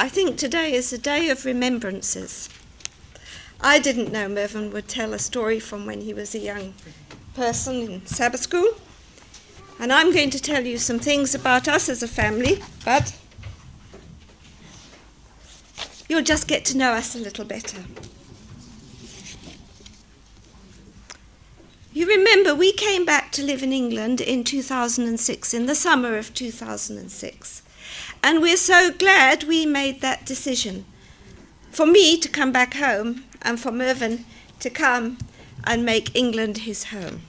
I think today is a day of remembrances. I didn't know Mervyn would tell a story from when he was a young person in Sabbath school. And I'm going to tell you some things about us as a family, but you'll just get to know us a little better. You remember we came back to live in England in 2006, in the summer of 2006. And we're so glad we made that decision. For me to come back home and for Mervyn to come and make England his home.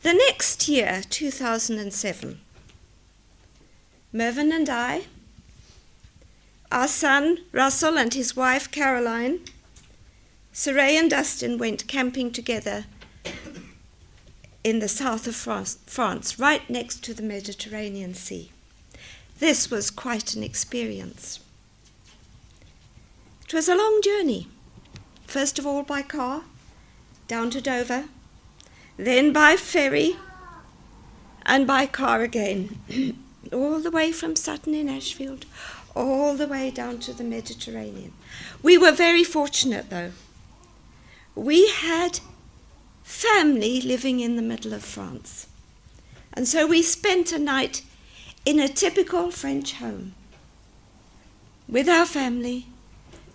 The next year, 2007, Mervyn and I, our son Russell and his wife Caroline, Saray and Dustin went camping together in the south of France, right next to the Mediterranean Sea. This was quite an experience. It was a long journey, first of all by car, down to Dover, then by ferry, and by car again, all the way from Sutton-in-Ashfield, all the way down to the Mediterranean. We were very fortunate, though. We had family living in the middle of France. And so we spent a night in a typical French home with our family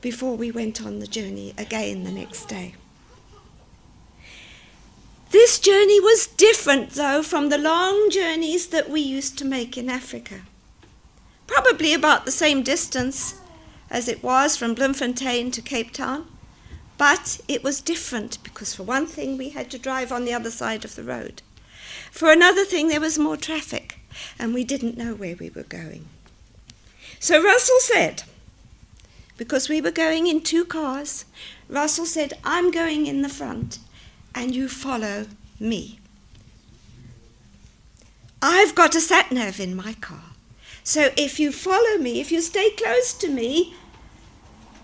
before we went on the journey again the next day. This journey was different, though, from the long journeys that we used to make in Africa. Probably about the same distance as it was from Bloemfontein to Cape Town. But it was different because, for one thing, we had to drive on the other side of the road. For another thing, there was more traffic, and we didn't know where we were going. So Russell said, because we were going in two cars, Russell said, I'm going in the front, and you follow me. I've got a sat-nav in my car, so if you follow me, if you stay close to me,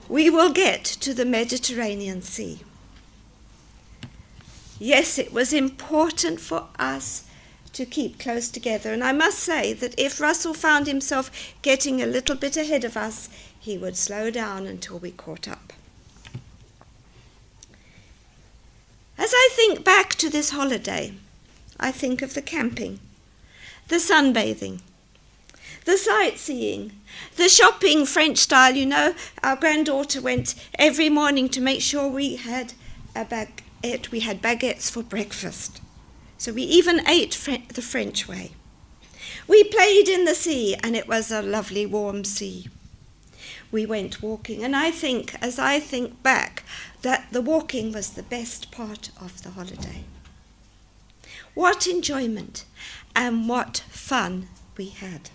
we will get to the Mediterranean Sea. Yes, it was important for us to keep close together, and I must say that if Russell found himself getting a little bit ahead of us, he would slow down until we caught up. As I think back to this holiday, I think of the camping, the sunbathing, the sightseeing, the shopping French style. You know, our granddaughter went every morning to make sure we had a baguette. We had baguettes for breakfast. So we even ate the French way. We played in the sea, and it was a lovely warm sea. We went walking, and I think, as I think back, that the walking was the best part of the holiday. What enjoyment and what fun we had.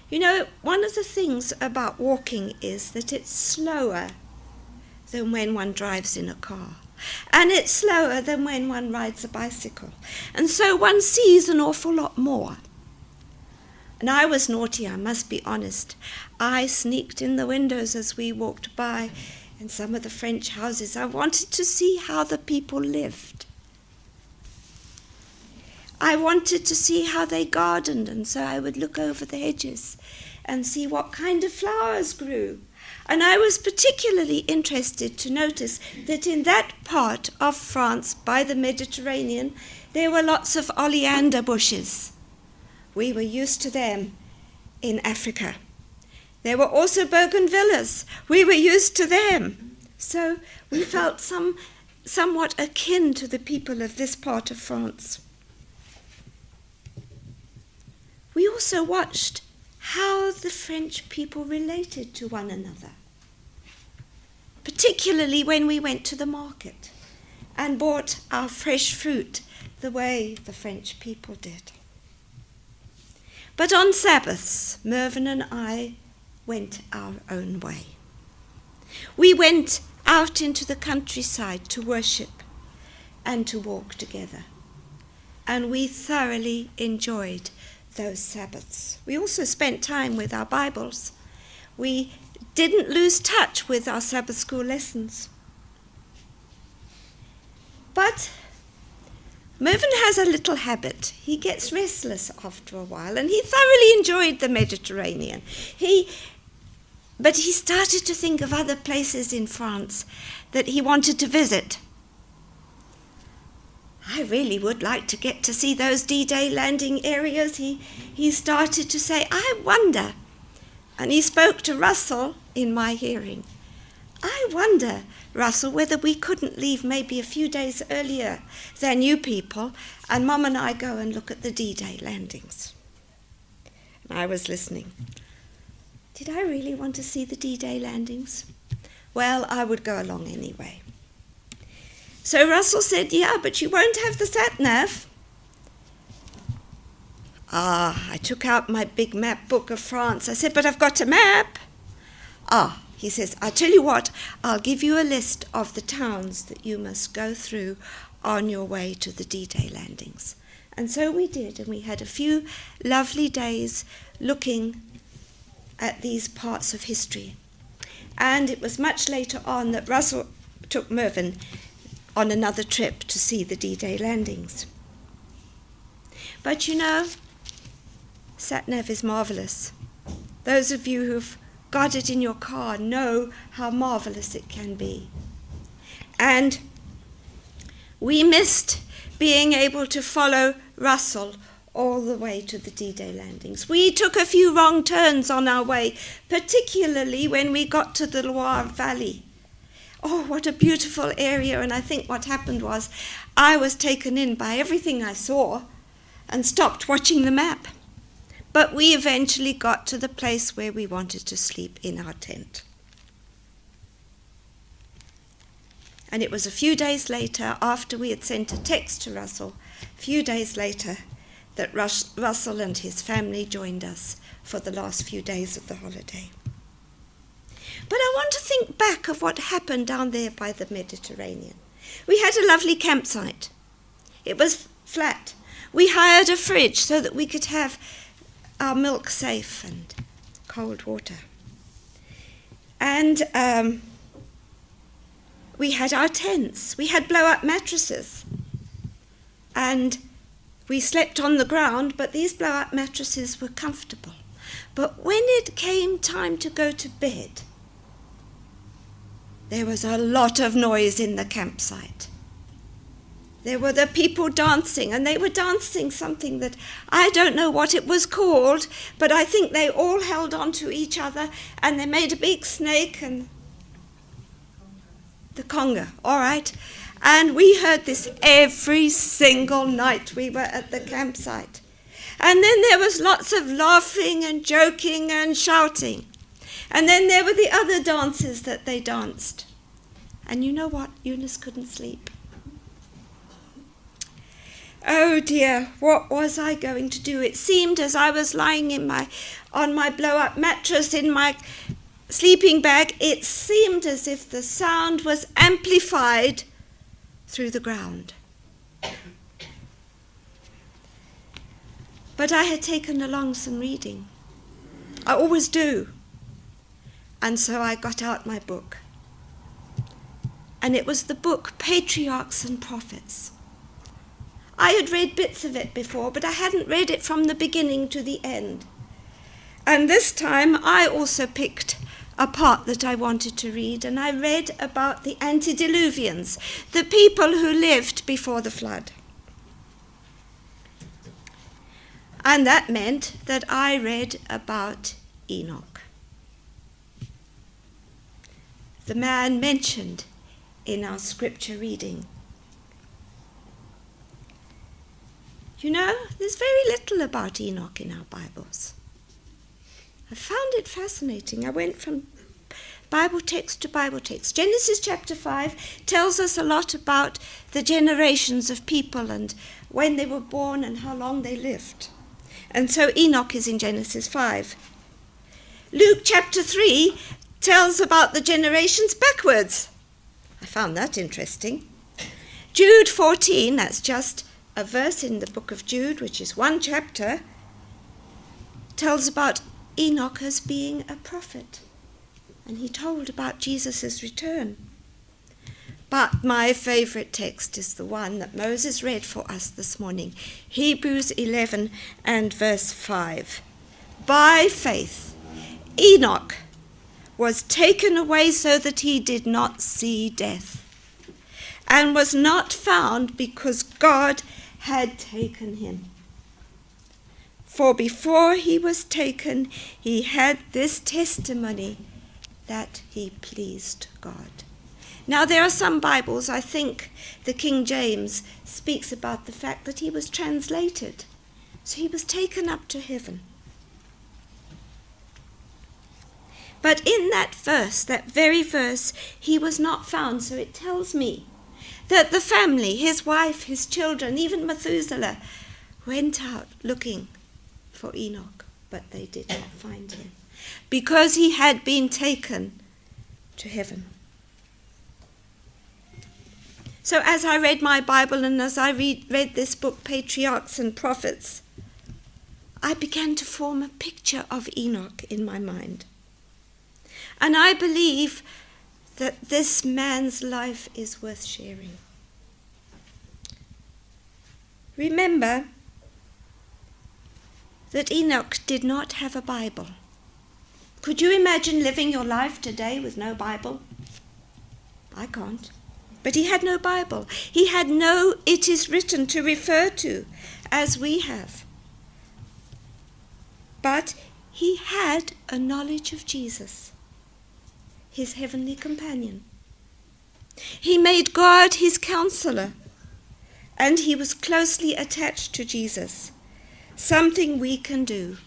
You know, one of the things about walking is that it's slower than when one drives in a car. And it's slower than when one rides a bicycle. And so one sees an awful lot more. And I was naughty, I must be honest. I sneaked in the windows as we walked by in some of the French houses. I wanted to see how the people lived. I wanted to see how they gardened, and so I would look over the hedges and see what kind of flowers grew. And I was particularly interested to notice that in that part of France, by the Mediterranean, there were lots of oleander bushes. We were used to them in Africa. There were also bougainvilleas. We were used to them. So we felt somewhat akin to the people of this part of France. We also watched how the French people related to one another, particularly when we went to the market and bought our fresh fruit the way the French people did. But on Sabbaths, Mervyn and I went our own way. We went out into the countryside to worship and to walk together, and we thoroughly enjoyed those Sabbaths. We also spent time with our Bibles. We didn't lose touch with our Sabbath school lessons. But Mervyn has a little habit. He gets restless after a while, and he thoroughly enjoyed the Mediterranean. But he started to think of other places in France that he wanted to visit. I really would like to get to see those D-Day landing areas. He started to say, I wonder, and he spoke to Russell in my hearing, I wonder, Russell, whether we couldn't leave maybe a few days earlier than you people, and Mum and I go and look at the D-Day landings. And I was listening. Did I really want to see the D-Day landings? Well, I would go along anyway. So Russell said, yeah, but you won't have the sat-nav. I took out my big map book of France. I said, but I've got a map. He says, I'll tell you what, I'll give you a list of the towns that you must go through on your way to the D-Day landings. And so we did, and we had a few lovely days looking at these parts of history. And it was much later on that Russell took Mervyn on another trip to see the D-Day landings. But you know, sat-nav is marvellous. Those of you who've got it in your car know how marvellous it can be. And we missed being able to follow Russell all the way to the D-Day landings. We took a few wrong turns on our way, particularly when we got to the Loire Valley. Oh, what a beautiful area. And I think what happened was I was taken in by everything I saw and stopped watching the map. But we eventually got to the place where we wanted to sleep in our tent. And it was a few days later, after we had sent a text to Russell, a few days later, that Russell and his family joined us for the last few days of the holiday. But I want to think back of what happened down there by the Mediterranean. We had a lovely campsite. It was flat. We hired a fridge so that we could have our milk safe and cold water. And we had our tents. We had blow-up mattresses. And we slept on the ground, but these blow-up mattresses were comfortable. But when it came time to go to bed, there was a lot of noise in the campsite. There were the people dancing, and they were dancing something that I don't know what it was called, but I think they all held on to each other, and they made a big snake, and the conga, all right? And we heard this every single night we were at the campsite. And then there was lots of laughing and joking and shouting. And then there were the other dances that they danced. And you know what? Eunice couldn't sleep. Oh dear, what was I going to do? It seemed as I was lying on my blow-up mattress in my sleeping bag, it seemed as if the sound was amplified through the ground. But I had taken along some reading. I always do. And so I got out my book. And it was the book Patriarchs and Prophets. I had read bits of it before, but I hadn't read it from the beginning to the end. And this time I also picked a part that I wanted to read, and I read about the antediluvians, the people who lived before the flood. And that meant that I read about Enoch, the man mentioned in our scripture reading. You know, there's very little about Enoch in our Bibles. I found it fascinating. I went from Bible text to Bible text. Genesis chapter 5 tells us a lot about the generations of people and when they were born and how long they lived. And so Enoch is in Genesis 5. Luke chapter 3 tells about the generations backwards. I found that interesting. Jude 14, that's just a verse in the book of Jude, which is one chapter, tells about Enoch as being a prophet. And he told about Jesus' return. But my favourite text is the one that Moses read for us this morning, Hebrews 11 and verse 5. By faith, Enoch was taken away so that he did not see death, and was not found because God had taken him. For before he was taken, he had this testimony that he pleased God. Now, there are some Bibles, I think the King James speaks about the fact that he was translated. So he was taken up to heaven. But in that verse, that very verse, he was not found. So it tells me that the family, his wife, his children, even Methuselah, went out looking for Enoch, but they did not find him because he had been taken to heaven. So as I read my Bible and as I read this book, Patriarchs and Prophets, I began to form a picture of Enoch in my mind. And I believe that this man's life is worth sharing. Remember that Enoch did not have a Bible. Could you imagine living your life today with no Bible? I can't. But he had no Bible. He had no "it is written" to refer to, as we have. But he had a knowledge of Jesus, his heavenly companion. He made God his counselor, and he was closely attached to Jesus, something we can do,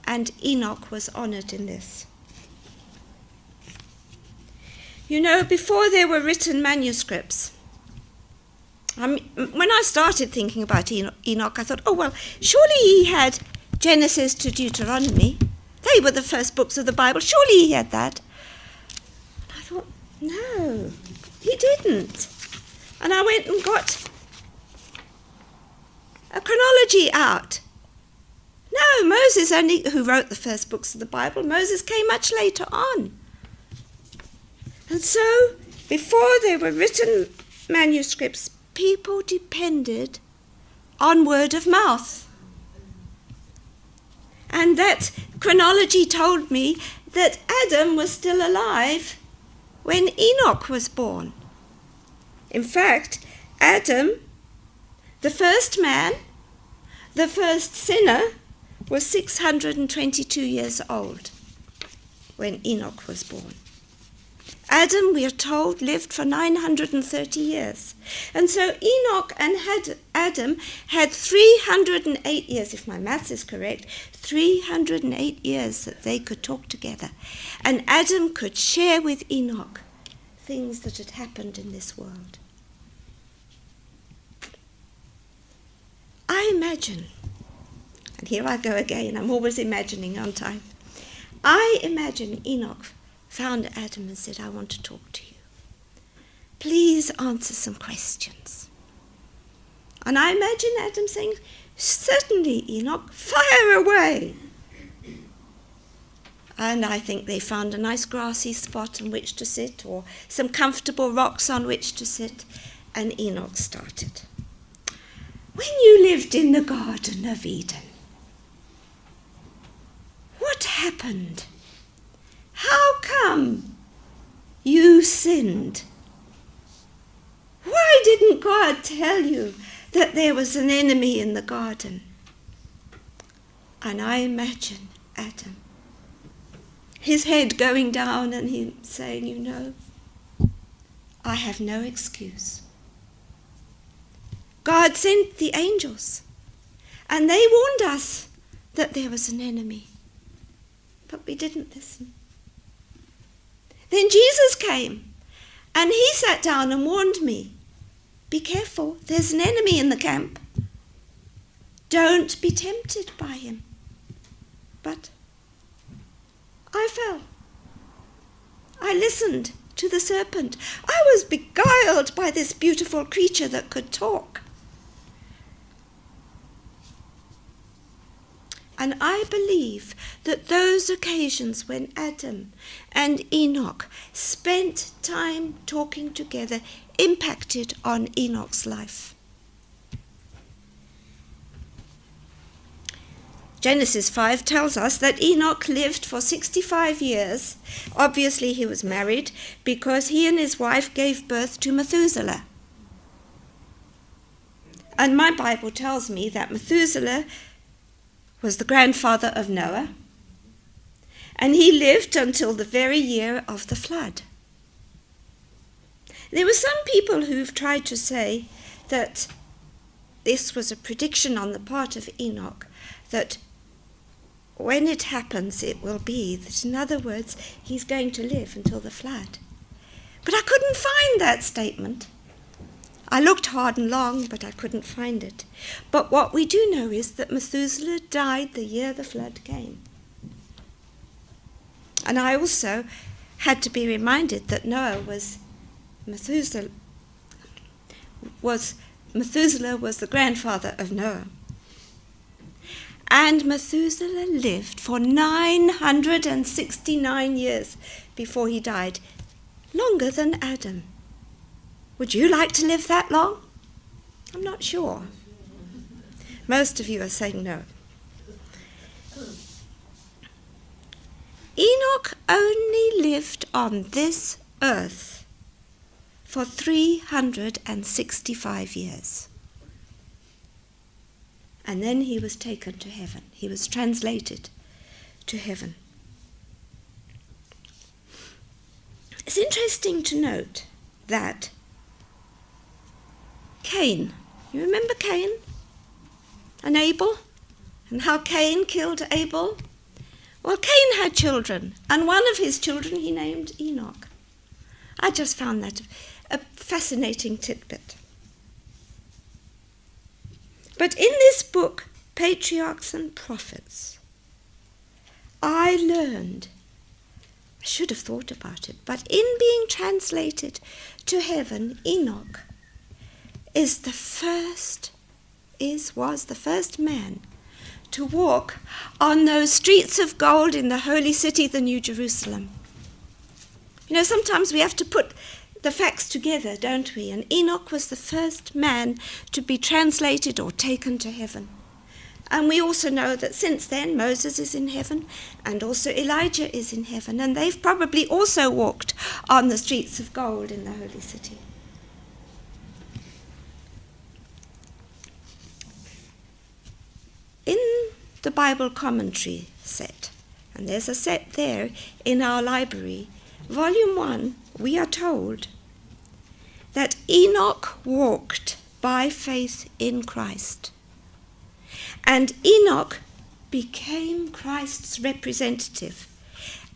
and Enoch was honored in this. You know, before there were written manuscripts, when I started thinking about Enoch, I thought, oh, well, surely he had Genesis to Deuteronomy. They were the first books of the Bible. Surely he had that. And I thought, no, he didn't. And I went and got a chronology out. No, Moses only, who wrote the first books of the Bible, Moses came much later on. And so, before there were written manuscripts, people depended on word of mouth. And that chronology told me that Adam was still alive when Enoch was born. In fact, Adam, the first man, the first sinner, was 622 years old when Enoch was born. Adam, we are told, lived for 930 years. And so Enoch and Adam had 308 years, if my maths is correct, 308 years that they could talk together. And Adam could share with Enoch things that had happened in this world. I imagine, and here I go again, I'm always imagining, aren't I? I imagine Enoch found Adam and said, I want to talk to you. Please answer some questions. And I imagine Adam saying, certainly, Enoch, fire away. And I think they found a nice grassy spot on which to sit, or some comfortable rocks on which to sit, and Enoch started. When you lived in the Garden of Eden, what happened? How come you sinned? Why didn't God tell you that there was an enemy in the garden? And I imagine Adam, his head going down and him saying, you know, I have no excuse. God sent the angels and they warned us that there was an enemy, but we didn't listen. Then Jesus came and he sat down and warned me, be careful, there's an enemy in the camp. Don't be tempted by him. But I fell. I listened to the serpent. I was beguiled by this beautiful creature that could talk. And I believe that those occasions when Adam and Enoch spent time talking together impacted on Enoch's life. Genesis 5 tells us that Enoch lived for 65 years. Obviously he was married because he and his wife gave birth to Methuselah. And my Bible tells me that Methuselah was the grandfather of Noah, and he lived until the very year of the flood. There were some people who've tried to say that this was a prediction on the part of Enoch, that when it happens it will be, that in other words, he's going to live until the flood. But I couldn't find that statement. I looked hard and long, but I couldn't find it. But what we do know is that Methuselah died the year the flood came. And I also had to be reminded that Methuselah was the grandfather of Noah. And Methuselah lived for 969 years before he died, longer than Adam. Would you like to live that long? I'm not sure. Most of you are saying no. Enoch only lived on this earth for 365 years. And then he was taken to heaven. He was translated to heaven. It's interesting to note that Cain, you remember Cain and Abel, and how Cain killed Abel? Well, Cain had children, and one of his children he named Enoch. I just found that a fascinating tidbit. But in this book, Patriarchs and Prophets, I learned, I should have thought about it, but in being translated to heaven, Enoch was the first man to walk on those streets of gold in the holy city, the New Jerusalem. You know, sometimes we have to put the facts together, don't we? And Enoch was the first man to be translated or taken to heaven. And we also know that since then Moses is in heaven and also Elijah is in heaven, and they've probably also walked on the streets of gold in the holy city. In the Bible commentary set, and there's a set there in our library, Volume 1, we are told that Enoch walked by faith in Christ. And Enoch became Christ's representative,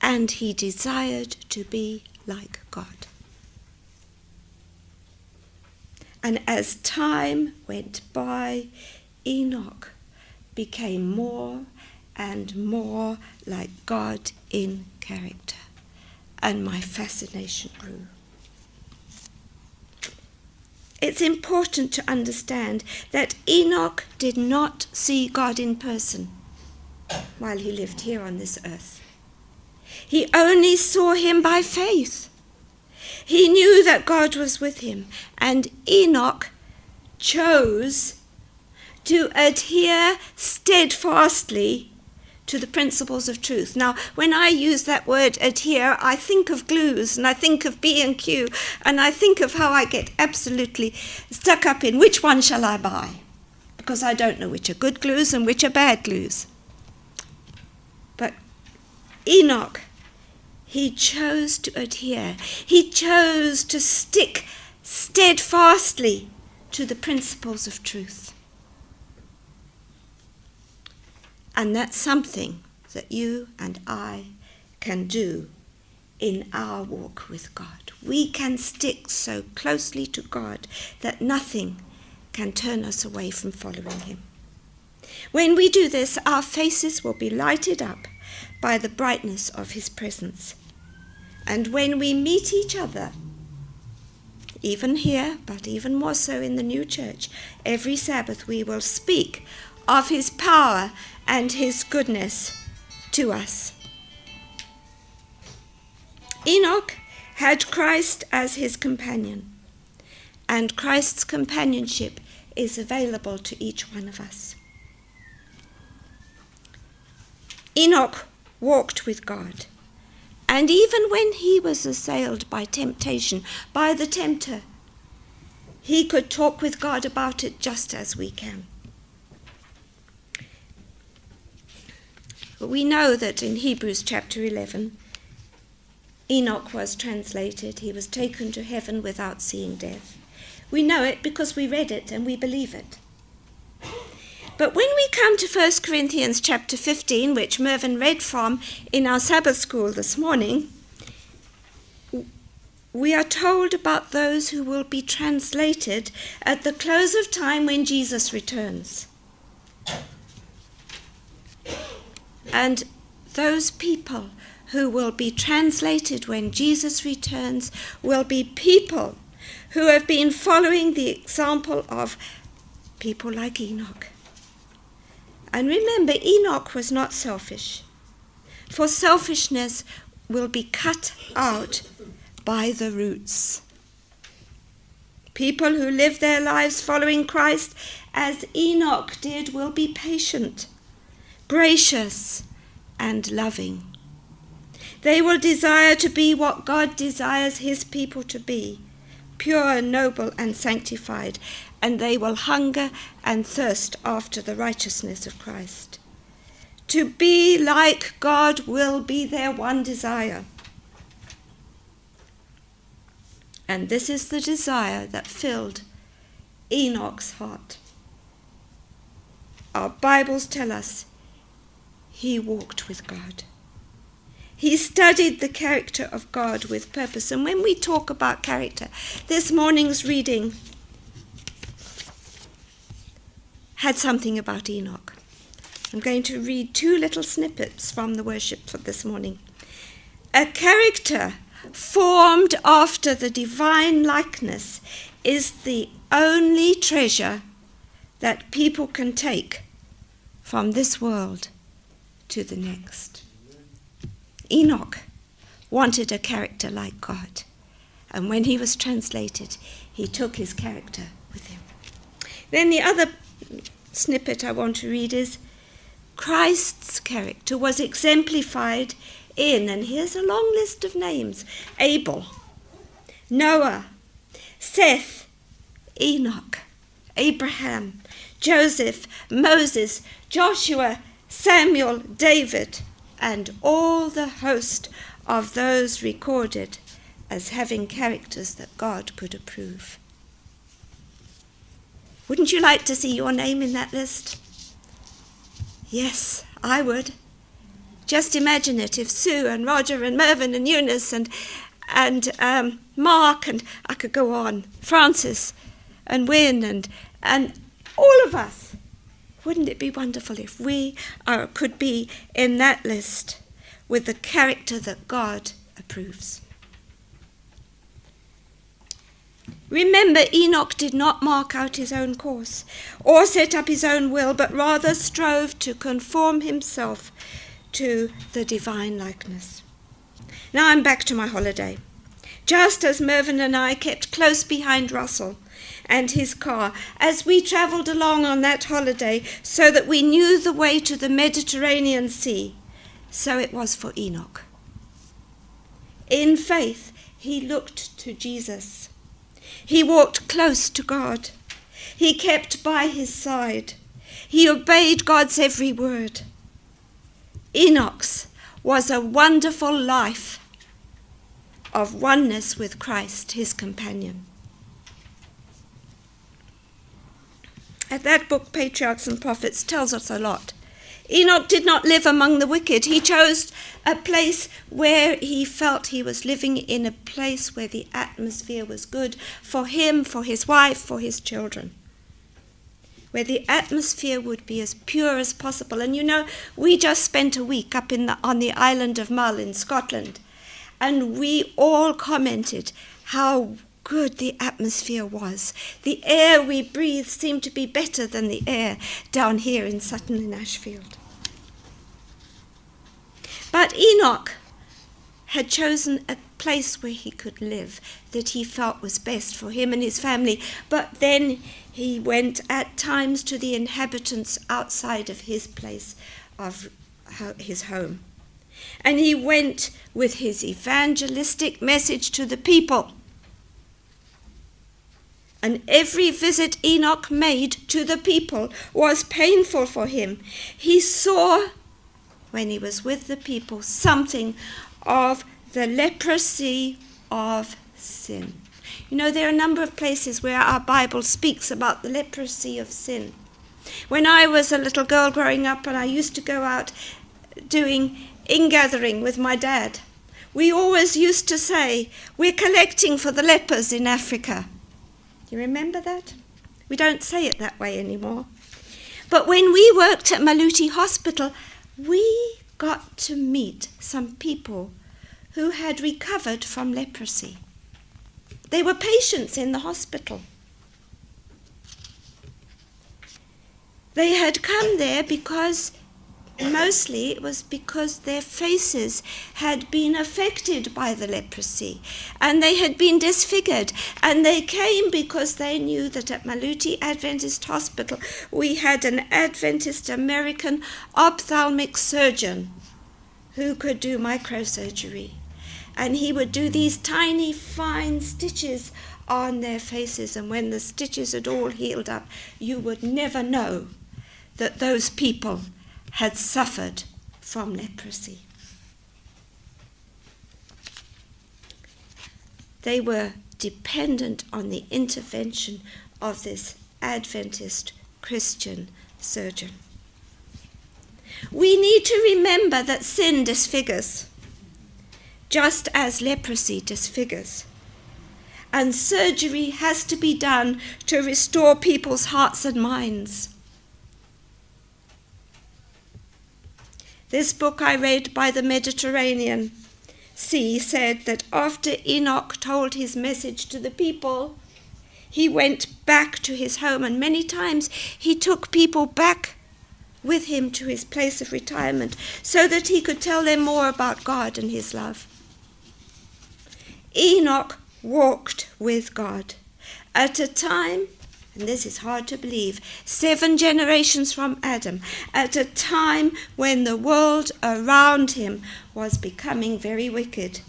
and he desired to be like God. And as time went by, Enoch became more and more like God in character, and my fascination grew. It's important to understand that Enoch did not see God in person while he lived here on this earth. He only saw him by faith. He knew that God was with him, and Enoch chose to adhere steadfastly to the principles of truth. Now, when I use that word adhere, I think of glues, and I think of B&Q, and I think of how I get absolutely stuck up in which one shall I buy, because I don't know which are good glues and which are bad glues. But Enoch, he chose to adhere. He chose to stick steadfastly to the principles of truth. And that's something that you and I can do in our walk with God. We can stick so closely to God that nothing can turn us away from following him. When we do this, our faces will be lighted up by the brightness of his presence. And when we meet each other, even here, but even more so in the new church, every Sabbath we will speak of his power and his goodness to us. Enoch had Christ as his companion, and Christ's companionship is available to each one of us. Enoch walked with God, and even when he was assailed by temptation, by the tempter, he could talk with God about it just as we can. We know that in Hebrews chapter 11, Enoch was translated. He was taken to heaven without seeing death. We know it because we read it and we believe it. But when we come to 1 Corinthians chapter 15, which Mervyn read from in our Sabbath school this morning, we are told about those who will be translated at the close of time when Jesus returns. And those people who will be translated when Jesus returns will be people who have been following the example of people like Enoch. And remember, Enoch was not selfish, for selfishness will be cut out by the roots. People who live their lives following Christ as Enoch did will be patient, gracious, and loving. They will desire to be what God desires his people to be, pure, noble, and sanctified, and they will hunger and thirst after the righteousness of Christ. To be like God will be their one desire. And this is the desire that filled Enoch's heart. Our Bibles tell us he walked with God. He studied the character of God with purpose. And when we talk about character, this morning's reading had something about Enoch. I'm going to read 2 little snippets from the worship for this morning. A character formed after the divine likeness is the only treasure that people can take from this world to the next. Enoch wanted a character like God, and when he was translated, he took his character with him. Then the other snippet I want to read is Christ's character was exemplified in, and here's a long list of names: Abel, Noah, Seth, Enoch, Abraham, Joseph, Moses, Joshua, Samuel, David, and all the host of those recorded as having characters that God could approve. Wouldn't you like to see your name in that list? Yes, I would. Just imagine it if Sue and Roger and Mervyn and Eunice and Mark, and I could go on, Francis and Wynne and all of us. Wouldn't it be wonderful if we could be in that list with the character that God approves? Remember, Enoch did not mark out his own course or set up his own will, but rather strove to conform himself to the divine likeness. Now I'm back to my holiday. Just as Mervyn and I kept close behind Russell and his car as we travelled along on that holiday so that we knew the way to the Mediterranean Sea, so it was for Enoch. In faith, he looked to Jesus. He walked close to God. He kept by his side. He obeyed God's every word. Enoch's was a wonderful life of oneness with Christ, his companion. That book, Patriarchs and Prophets, tells us a lot. Enoch did not live among the wicked. He chose a place where he felt he was living in a place where the atmosphere was good for him, for his wife, for his children, where the atmosphere would be as pure as possible. And you know, we just spent a week up on the island of Mull in Scotland, and we all commented how good the atmosphere was. The air we breathed seemed to be better than the air down here in Sutton-in-Ashfield. But Enoch had chosen a place where he could live that he felt was best for him and his family. But then he went at times to the inhabitants outside of his place of his home. And he went with his evangelistic message to the people. And every visit Enoch made to the people was painful for him. He saw, when he was with the people, something of the leprosy of sin. You know, there are a number of places where our Bible speaks about the leprosy of sin. When I was a little girl growing up and I used to go out doing ingathering with my dad, we always used to say, we're collecting for the lepers in Africa. You remember that? We don't say it that way anymore. But when we worked at Maluti Hospital, we got to meet some people who had recovered from leprosy. They were patients in the hospital. They had come there because, mostly it was because their faces had been affected by the leprosy and they had been disfigured, and they came because they knew that at Maluti Adventist Hospital we had an Adventist American ophthalmic surgeon who could do microsurgery, and he would do these tiny fine stitches on their faces, and when the stitches had all healed up, you would never know that those people had suffered from leprosy. They were dependent on the intervention of this Adventist Christian surgeon. We need to remember that sin disfigures, just as leprosy disfigures. And surgery has to be done to restore people's hearts and minds. This book I read by the Mediterranean Sea said that after Enoch told his message to the people, he went back to his home, and many times he took people back with him to his place of retirement so that he could tell them more about God and his love. Enoch walked with God at a time, and this is hard to believe, 7 generations from Adam, at a time when the world around him was becoming very wicked.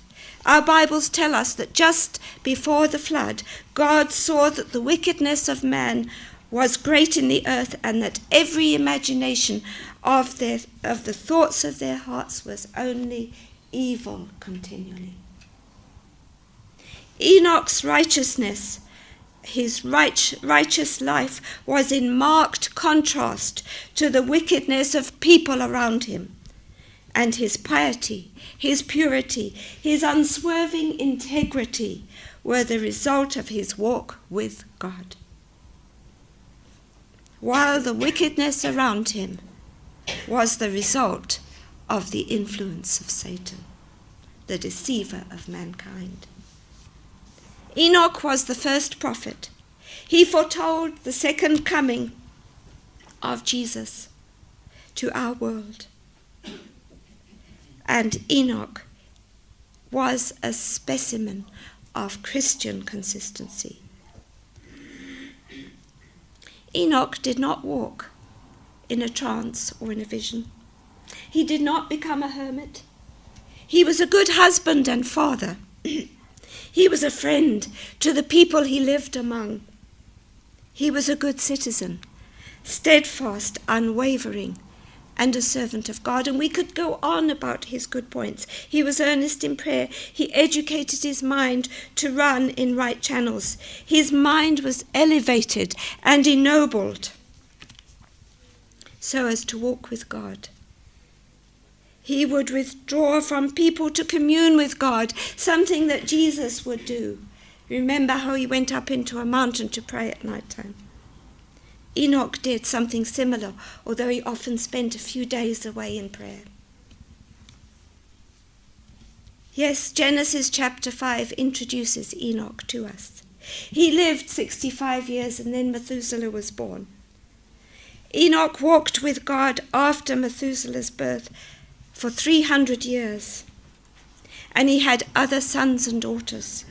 Our Bibles tell us that just before the flood, God saw that the wickedness of man was great in the earth, and that every imagination of the thoughts of their hearts was only evil continually. Enoch's righteousness, his righteous life, was in marked contrast to the wickedness of people around him, and his piety, his purity, his unswerving integrity were the result of his walk with God, while the wickedness around him was the result of the influence of Satan, the deceiver of mankind. Enoch was the first prophet. He foretold the second coming of Jesus to our world. And Enoch was a specimen of Christian consistency. Enoch did not walk in a trance or in a vision. He did not become a hermit. He was a good husband and father. He was a friend to the people he lived among. He was a good citizen, steadfast, unwavering, and a servant of God. And we could go on about his good points. He was earnest in prayer. He educated his mind to run in right channels. His mind was elevated and ennobled so as to walk with God. He would withdraw from people to commune with God, something that Jesus would do. Remember how he went up into a mountain to pray at night time. Enoch did something similar, although he often spent a few days away in prayer. Yes, Genesis chapter 5 introduces Enoch to us. He lived 65 years and then Methuselah was born. Enoch walked with God after Methuselah's birth for 300 years. and he had other sons and daughters.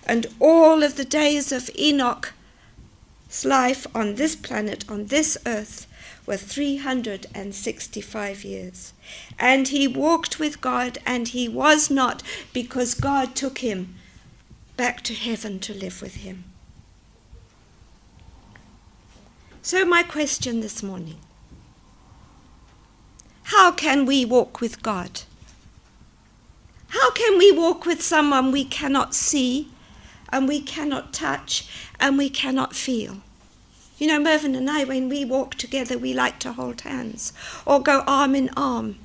And all of the days of Enoch's life on this planet, on this earth, were 365 years. And he walked with God, and he was not, because God took him back to heaven to live with him. So my question this morning: how can we walk with God? How can we walk with someone we cannot see, and we cannot touch, and we cannot feel? You know, Mervyn and I, when we walk together, we like to hold hands or go arm in arm.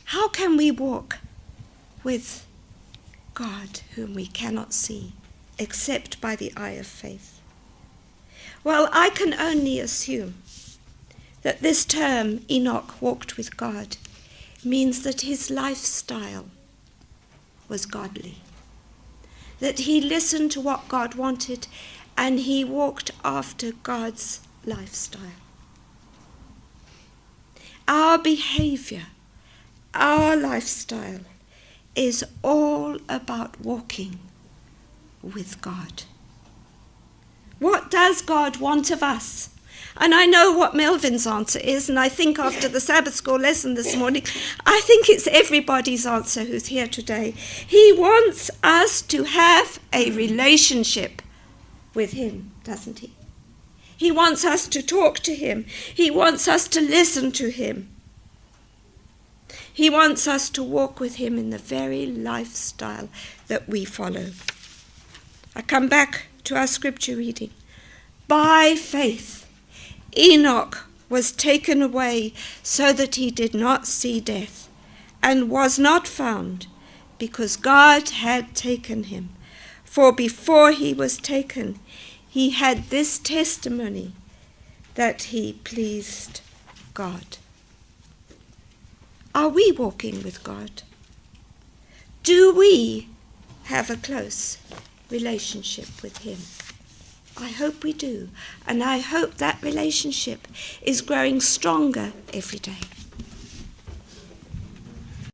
How can we walk with God whom we cannot see except by the eye of faith? Well, I can only assume that this term, Enoch walked with God, means that his lifestyle was godly, that he listened to what God wanted and he walked after God's lifestyle. Our behavior, our lifestyle is all about walking with God. What does God want of us? And I know what Melvin's answer is, and I think after the Sabbath school lesson this morning, I think it's everybody's answer who's here today. He wants us to have a relationship with him, doesn't he? He wants us to talk to him. He wants us to listen to him. He wants us to walk with him in the very lifestyle that we follow. I come back to our scripture reading. By faith, Enoch was taken away so that he did not see death, and was not found, because God had taken him. For before he was taken, he had this testimony, that he pleased God. Are we walking with God? Do we have a close relationship with him? I hope we do, and I hope that relationship is growing stronger every day.